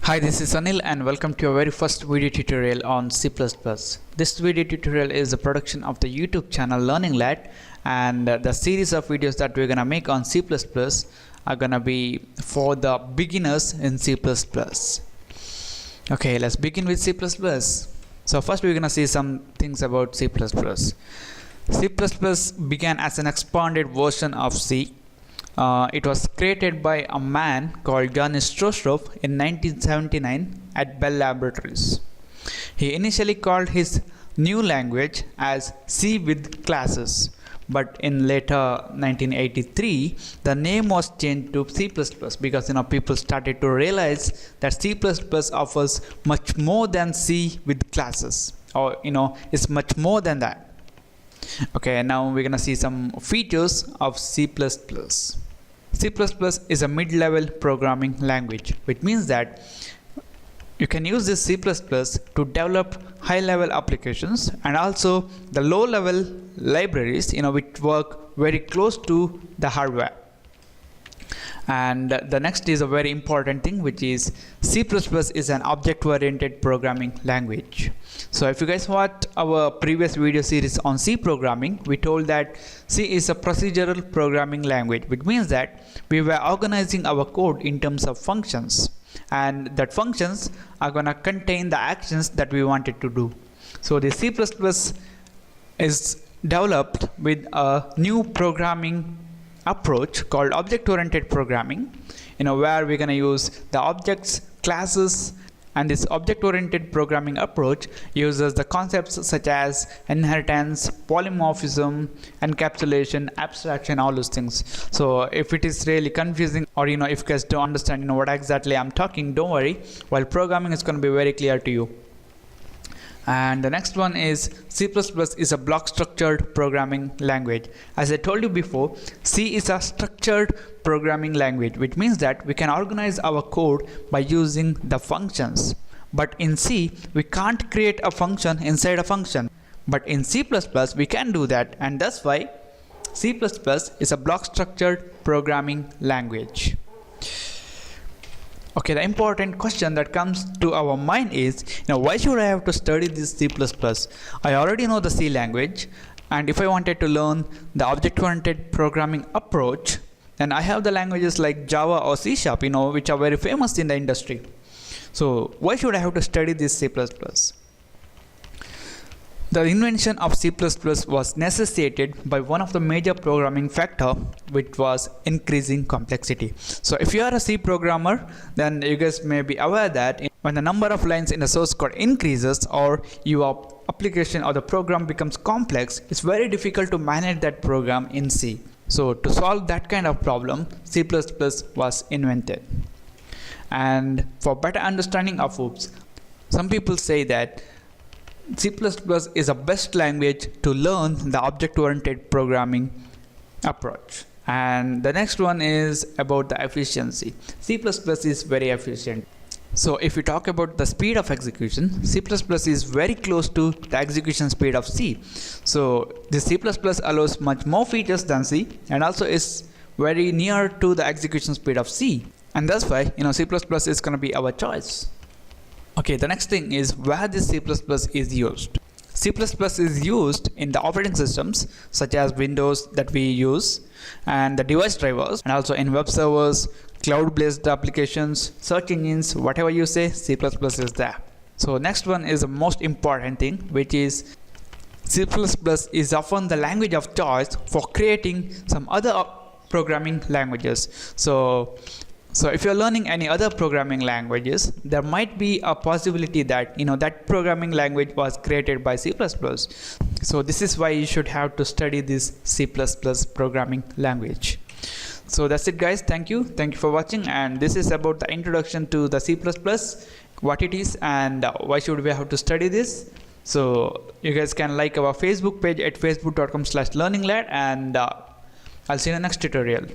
Hi, this is Anil and welcome to your very first video tutorial on C++. This video tutorial is a production of the YouTube channel Learning Lad, and the series of videos that we're gonna make on C++ are gonna be for the beginners in C++. Okay, let's begin with C++. So first we're gonna see some things about C++. C++ began as an expanded version of C. It was created by a man called Janis Strostrov in 1979 at Bell Laboratories. He initially called his new language as C with classes, but in later 1983 the name was changed to C++ because people started to realize that C++ offers much more than C with classes, or it's much more than that. Okay, now we're gonna see some features of C++. C++ is a mid-level programming language, which means that you can use this C++ to develop high-level applications and also the low-level libraries which work very close to the hardware. And the next is a very important thing, which is C++ is an object-oriented programming language. So if you guys watched our previous video series on C programming, we told that C is a procedural programming language, which means that we were organizing our code in terms of functions, and that functions are gonna contain the actions that we wanted to do. So the C++ is developed with a new programming approach called object-oriented programming, where we're going to use the objects, classes, and this object-oriented programming approach uses the concepts such as inheritance, polymorphism, encapsulation, abstraction, all those things. So if it is really confusing, or if you guys don't understand what exactly I'm talking, don't worry, while programming is going to be very clear to you. And the next one is C++ is a block structured programming language. As I told you before, C is a structured programming language, which means that we can organize our code by using the functions. But in C, we can't create a function inside a function. But in C++, we can do that, and that's why C++ is a block structured programming language. Okay, the important question that comes to our mind is, why should I have to study this C++? I already know the C language, and if I wanted to learn the object-oriented programming approach, then I have the languages like Java or C#, which are very famous in the industry. So why should I have to study this C++? The invention of C++ was necessitated by one of the major programming factor, which was increasing complexity. So if you are a C programmer, then you guys may be aware that when the number of lines in the source code increases, or your application or the program becomes complex, it's very difficult to manage that program in C. So to solve that kind of problem, C++ was invented. And for better understanding of oops, some people say that C++ is the best language to learn the object-oriented programming approach. And the next one is about the efficiency. C++ is very efficient. So if we talk about the speed of execution, C++ is very close to the execution speed of C. So the C++ allows much more features than C, and also is very near to the execution speed of C. And that's why C++ is going to be our choice. Okay, the next thing is where this C++ is used. C++ is used in the operating systems such as Windows that we use, and the device drivers, and also in web servers, cloud-based applications, search engines, whatever you say, C++ is there. So next one is the most important thing, which is C++ is often the language of choice for creating some other programming languages. So if you're learning any other programming languages, there might be a possibility that that programming language was created by C++. So this is why you should have to study this C++ programming language. So that's it, guys. Thank you for watching, and this is about the introduction to the C++, what it is and why should we have to study this. So you guys can like our Facebook page at facebook.com/learninglad, and I'll see you in the next tutorial.